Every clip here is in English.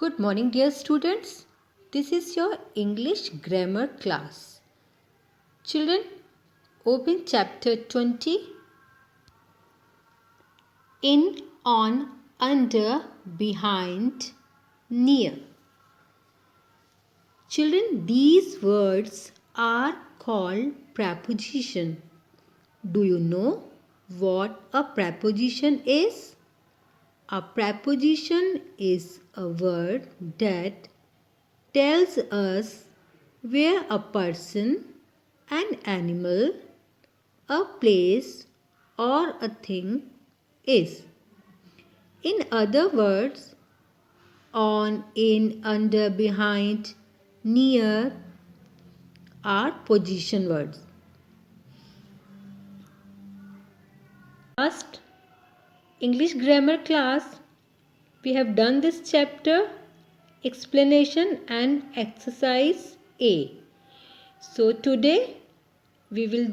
Good morning, dear students. This is your English grammar class. Children, open chapter 20. In, on, under, behind, near. Children, these words are called preposition. Do you know what a preposition is? A preposition is a word that tells us where a person, an animal, a place, or a thing is. In other words, on, in, under, behind, near are position words. Last English grammar class, we have done this chapter, explanation and exercise A. So today we will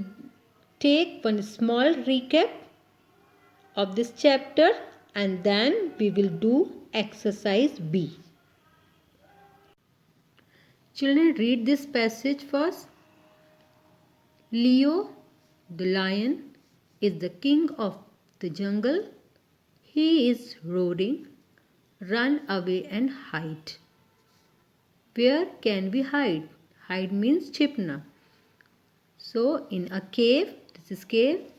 take one small recap of this chapter and then we will do exercise B. Children, read this passage first. Leo, the lion, is the king of the jungle. He is roaring, run away and hide. Where can we hide? Hide means chipna. So in a cave, this is cave,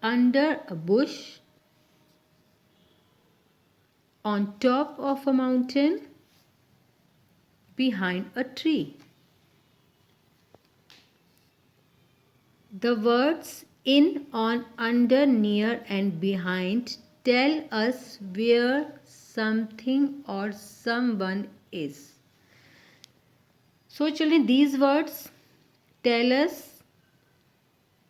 under a bush, on top of a mountain, behind a tree. The words in, on, under, near and behind tell us where something or someone is. So children, these words tell us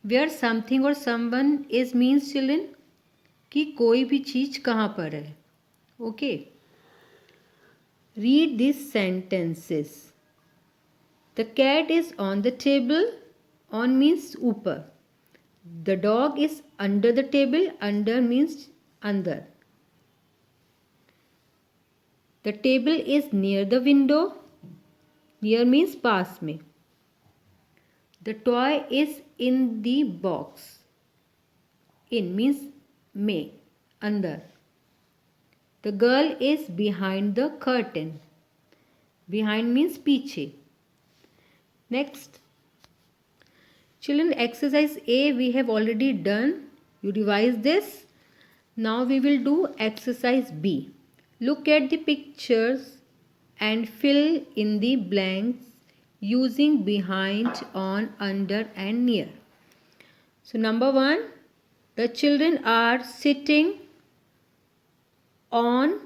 where something or someone is means children कि कोई भी चीज कहाँ पर है. Okay. Read these sentences. The cat is on the table. On means ऊपर. The dog is under the table. Under means अंदर. The table is near the window. Near means पास में. The toy is in the box. In means में, अंदर. The girl is behind the curtain. Behind means पीछे. Next. Children, exercise A we have already done. You revise this. Now we will do exercise B. Look at the pictures and fill in the blanks using behind, on, under and near. So number 1, the children are sitting on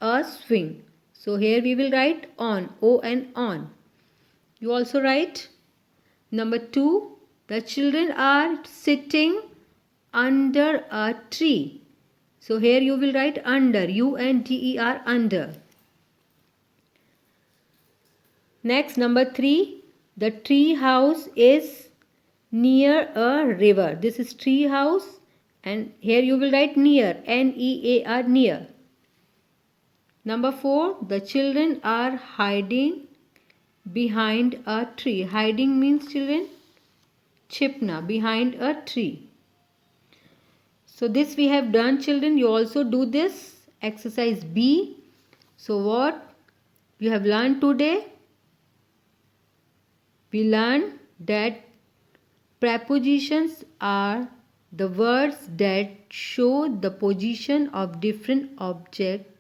a swing. So here we will write on, O-N, on. You also write. Number 2, the children are sitting under a tree. So here you will write under, U-N-D-E-R, under. Next, number 3, the tree house is near a river. This is tree house and here you will write near, N-E-A-R, near. Number 4, the children are hiding behind a tree. Hiding means children, chipna, behind a tree. So this we have done children. You also do this exercise B. So what you have learned today? We learned that prepositions are the words that show the position of different objects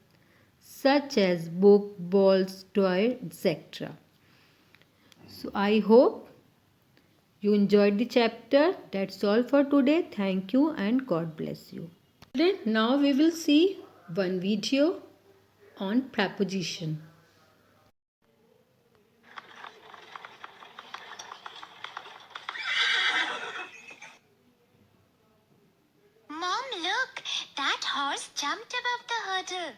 such as book, balls, toy, etc. So I hope you enjoyed the chapter. That's all for today. Thank you and God bless you. Now we will see one video on preposition. Mom, look! That horse jumped above the hurdle.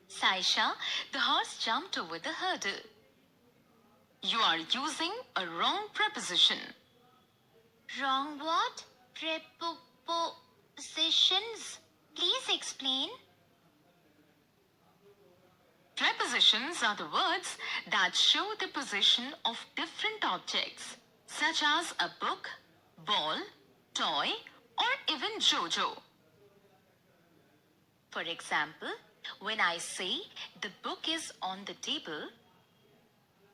Saisha, the horse jumped over the hurdle. You are using a wrong preposition. Wrong what? Prepositions? 'Prepositions'? Please explain. 'Prepositions' are words that show the position of different objects such as book, balls, toy, etc. So I hope you enjoyed the chapter. That's all for today. Thank you and God bless you. Children, now we will see one video on preposition. Children, now we will see one video on preposition. Prepositions are the words that show the position of different objects, such as a book, ball, toy, or even Jojo. For example, when I say the book is on the table,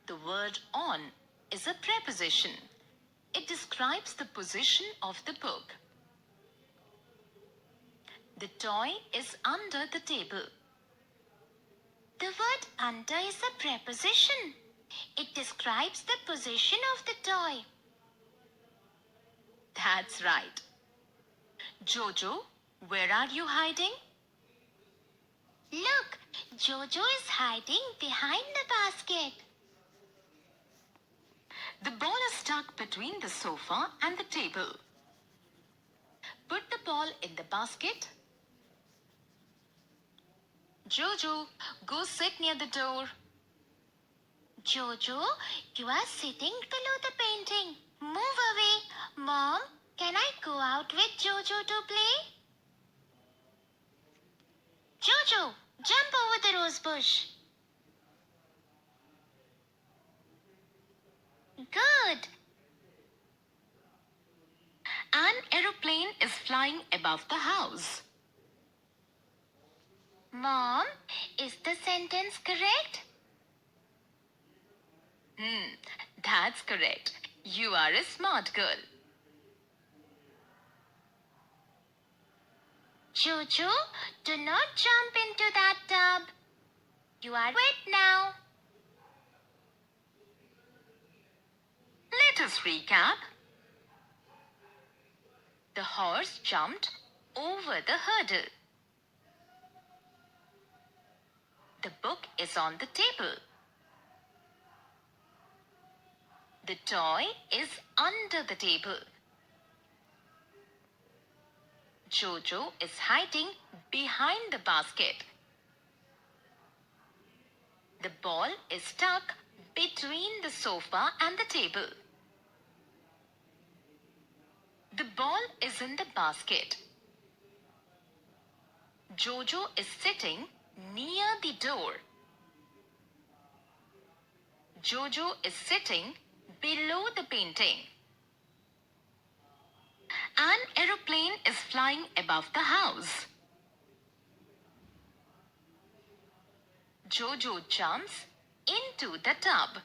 the word on is a preposition. It describes the position of the book. The toy is under the table. The word under is a preposition. It describes the position of the toy. That's right. Jojo, where are you hiding? Look, Jojo is hiding behind the basket. The ball is stuck between the sofa and the table. Put the ball in the basket. Jojo, go sit near the door. Jojo, you are sitting below the painting. Move away. Mom, can I go out with Jojo to play? Jojo, jump over the rose bush. Good. An aeroplane is flying above the house. Mom, is the sentence correct? That's correct. You are a smart girl. Jojo, do not jump into that tub. You are wet now. Let us recap. The horse jumped over the hurdle. The book is on the table. The toy is under the table. Jojo is hiding behind the basket. The ball is stuck between the sofa and the table. The ball is in the basket. Jojo is sitting near the door. Jojo is sitting below the painting. An aeroplane is flying above the house. Jojo jumps into the tub.